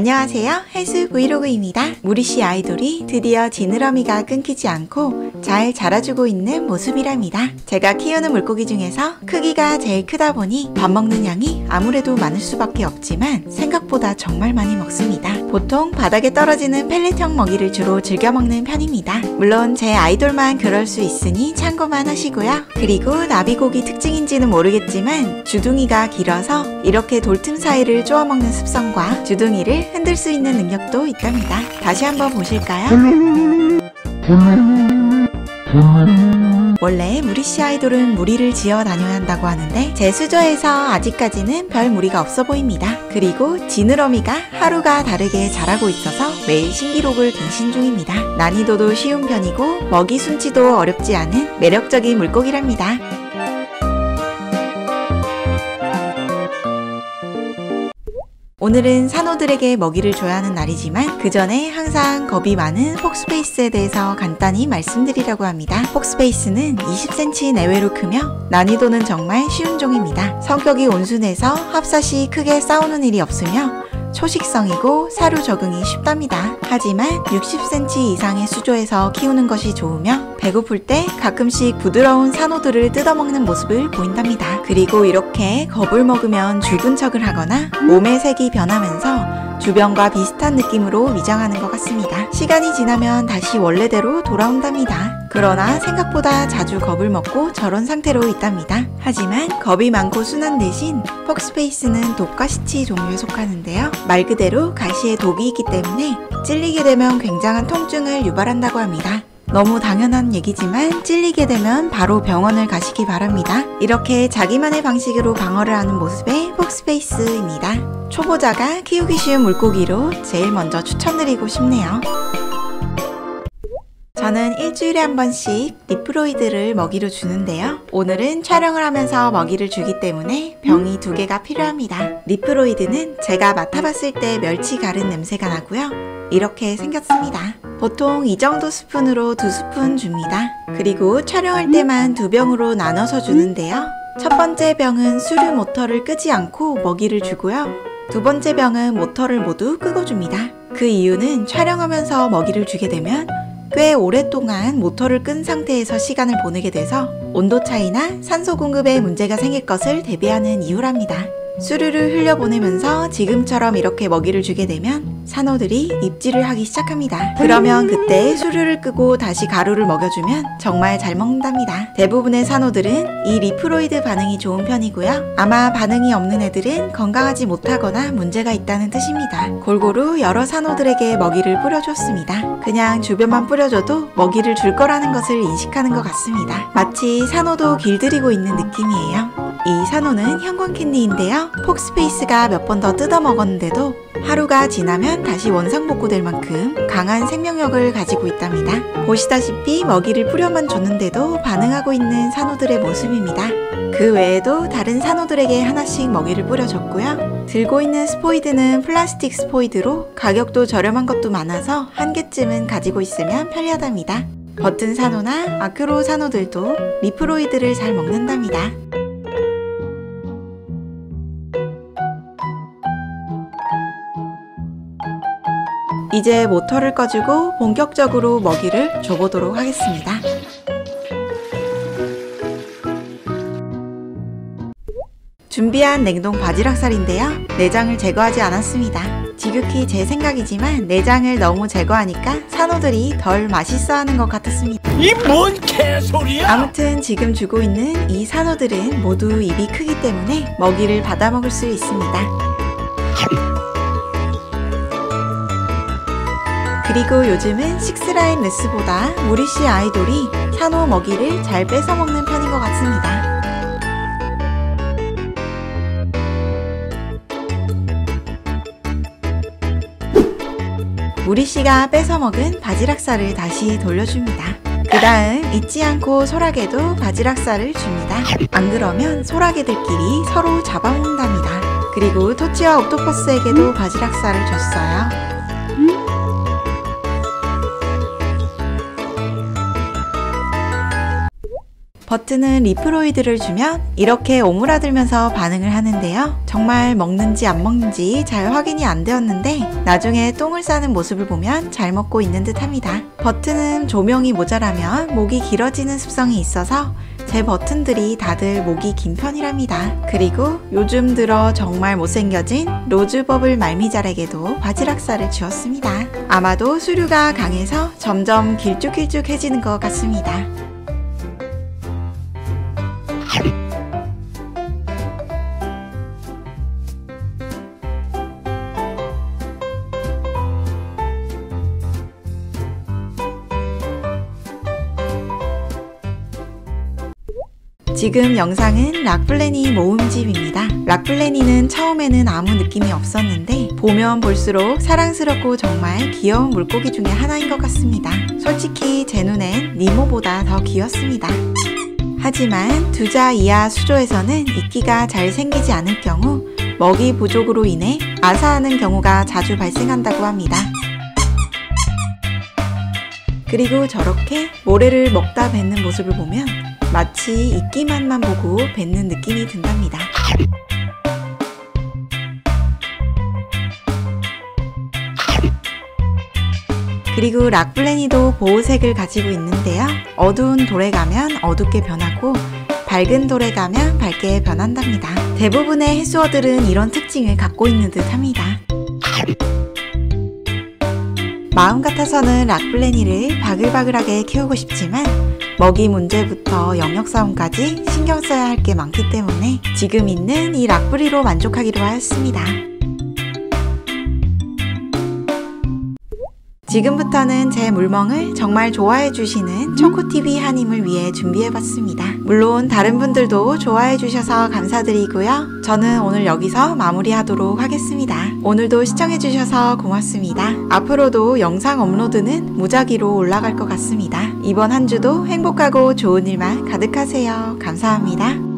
안녕하세요, 헬스 브이로그입니다. 무리씨 아이돌이 드디어 지느러미가 끊기지 않고 잘 자라주고 있는 모습이랍니다. 제가 키우는 물고기 중에서 크기가 제일 크다 보니 밥 먹는 양이 아무래도 많을 수밖에 없지만 생각보다 정말 많이 먹습니다. 보통 바닥에 떨어지는 펠렛형 먹이를 주로 즐겨 먹는 편입니다. 물론 제 아이돌만 그럴 수 있으니 참고만 하시고요. 그리고 나비고기 특징인지는 모르겠지만 주둥이가 길어서 이렇게 돌틈 사이를 쪼아 먹는 습성과 주둥이를 흔들 수 있는 능력도 있답니다. 다시 한번 보실까요? 원래 무리씨 아이돌은 무리를 지어 다녀야 한다고 하는데 제 수조에서 아직까지는 별 무리가 없어 보입니다. 그리고 지느러미가 하루가 다르게 자라고 있어서 매일 신기록을 갱신 중입니다. 난이도도 쉬운 편이고 먹이 순치도 어렵지 않은 매력적인 물고기랍니다. 오늘은 산호들에게 먹이를 줘야 하는 날이지만 그 전에 항상 겁이 많은 폭스페이스에 대해서 간단히 말씀드리려고 합니다. 폭스페이스는 20cm 내외로 크며 난이도는 정말 쉬운 종입니다. 성격이 온순해서 합사시 크게 싸우는 일이 없으며 초식성이고 사료 적응이 쉽답니다. 하지만 60cm 이상의 수조에서 키우는 것이 좋으며 배고플 때 가끔씩 부드러운 산호들을 뜯어먹는 모습을 보인답니다. 그리고 이렇게 겁을 먹으면 죽은 척을 하거나 몸의 색이 변하면서 주변과 비슷한 느낌으로 위장하는 것 같습니다. 시간이 지나면 다시 원래대로 돌아온답니다. 그러나 생각보다 자주 겁을 먹고 저런 상태로 있답니다. 하지만 겁이 많고 순한 대신 폭스페이스는 독가시치 종류에 속하는데요. 말 그대로 가시에 독이 있기 때문에 찔리게 되면 굉장한 통증을 유발한다고 합니다. 너무 당연한 얘기지만 찔리게 되면 바로 병원을 가시기 바랍니다. 이렇게 자기만의 방식으로 방어를 하는 모습의 폭스페이스입니다. 초보자가 키우기 쉬운 물고기로 제일 먼저 추천드리고 싶네요. 저는 일주일에 한 번씩 리프로이드를 먹이로 주는데요. 오늘은 촬영을 하면서 먹이를 주기 때문에 병이 2개가 필요합니다. 리프로이드는 제가 맡아봤을 때 멸치 가른 냄새가 나고요. 이렇게 생겼습니다. 보통 이 정도 스푼으로 2스푼 줍니다. 그리고 촬영할 때만 2병으로 나눠서 주는데요. 첫 번째 병은 수류 모터를 끄지 않고 먹이를 주고요. 두 번째 병은 모터를 모두 끄고 줍니다. 그 이유는 촬영하면서 먹이를 주게 되면 꽤 오랫동안 모터를 끈 상태에서 시간을 보내게 돼서 온도 차이나 산소 공급에 문제가 생길 것을 대비하는 이유랍니다. 수류를 흘려보내면서 지금처럼 이렇게 먹이를 주게 되면 산호들이 입질을 하기 시작합니다. 그러면 그때 수류를 끄고 다시 가루를 먹여주면 정말 잘 먹는답니다. 대부분의 산호들은 이 리프로이드 반응이 좋은 편이고요. 아마 반응이 없는 애들은 건강하지 못하거나 문제가 있다는 뜻입니다. 골고루 여러 산호들에게 먹이를 뿌려줬습니다. 그냥 주변만 뿌려줘도 먹이를 줄 거라는 것을 인식하는 것 같습니다. 마치 산호도 길들이고 있는 느낌이에요. 이 산호는 형광캔디인데요. 폭스페이스가 몇 번 더 뜯어 먹었는데도 하루가 지나면 다시 원상복구될 만큼 강한 생명력을 가지고 있답니다. 보시다시피 먹이를 뿌려만 줬는데도 반응하고 있는 산호들의 모습입니다. 그 외에도 다른 산호들에게 하나씩 먹이를 뿌려줬고요. 들고 있는 스포이드는 플라스틱 스포이드로 가격도 저렴한 것도 많아서 한 개쯤은 가지고 있으면 편리하답니다. 버튼 산호나 아크로 산호들도 리프로이드를 잘 먹는답니다. 이제 모터를 꺼주고 본격적으로 먹이를 줘보도록 하겠습니다. 준비한 냉동 바지락살인데요. 내장을 제거하지 않았습니다. 지극히 제 생각이지만 내장을 너무 제거하니까 산호들이 덜 맛있어하는 것 같았습니다. 이 뭔 개소리야! 아무튼 지금 주고 있는 이 산호들은 모두 입이 크기 때문에 먹이를 받아 먹을 수 있습니다. 그리고 요즘은 식스라인 레스보다 무리씨 아이돌이 산호 먹이를 잘 뺏어 먹는 편인 것 같습니다. 무리씨가 뺏어 먹은 바지락살을 다시 돌려줍니다. 그 다음 잊지 않고 소라게도 바지락살을 줍니다. 안 그러면 소라게들끼리 서로 잡아먹는답니다. 그리고 토치와 옥토퍼스에게도 바지락살을 줬어요. 버튼은 리프로이드를 주면 이렇게 오므라들면서 반응을 하는데요. 정말 먹는지 안 먹는지 잘 확인이 안 되었는데 나중에 똥을 싸는 모습을 보면 잘 먹고 있는 듯 합니다. 버튼은 조명이 모자라면 목이 길어지는 습성이 있어서 제 버튼들이 다들 목이 긴 편이랍니다. 그리고 요즘 들어 정말 못생겨진 로즈버블 말미잘에게도 바지락살을 주었습니다. 아마도 수류가 강해서 점점 길쭉길쭉해지는 것 같습니다. 지금 영상은 락블레니 모음집입니다. 락블레니는 처음에는 아무 느낌이 없었는데 보면 볼수록 사랑스럽고 정말 귀여운 물고기 중에 하나인 것 같습니다. 솔직히 제 눈엔 니모보다 더 귀엽습니다. 하지만 2자 이하 수조에서는 이끼가 잘 생기지 않을 경우 먹이 부족으로 인해 아사하는 경우가 자주 발생한다고 합니다. 그리고 저렇게 모래를 먹다 뱉는 모습을 보면 마치 이끼만만 보고 뱉는 느낌이 든답니다. 그리고 락블레니도 보호색을 가지고 있는데요. 어두운 돌에 가면 어둡게 변하고 밝은 돌에 가면 밝게 변한답니다. 대부분의 해수어들은 이런 특징을 갖고 있는 듯 합니다. 마음 같아서는 락블레니를 바글바글하게 키우고 싶지만 먹이 문제부터 영역 싸움까지 신경 써야 할 게 많기 때문에 지금 있는 이 락브리로 만족하기로 하였습니다. 지금부터는 제 물멍을 정말 좋아해 주시는 초코TV 하님을 위해 준비해봤습니다. 물론 다른 분들도 좋아해 주셔서 감사드리고요. 저는 오늘 여기서 마무리하도록 하겠습니다. 오늘도 시청해 주셔서 고맙습니다. 앞으로도 영상 업로드는 무작위로 올라갈 것 같습니다. 이번 한 주도 행복하고 좋은 일만 가득하세요. 감사합니다.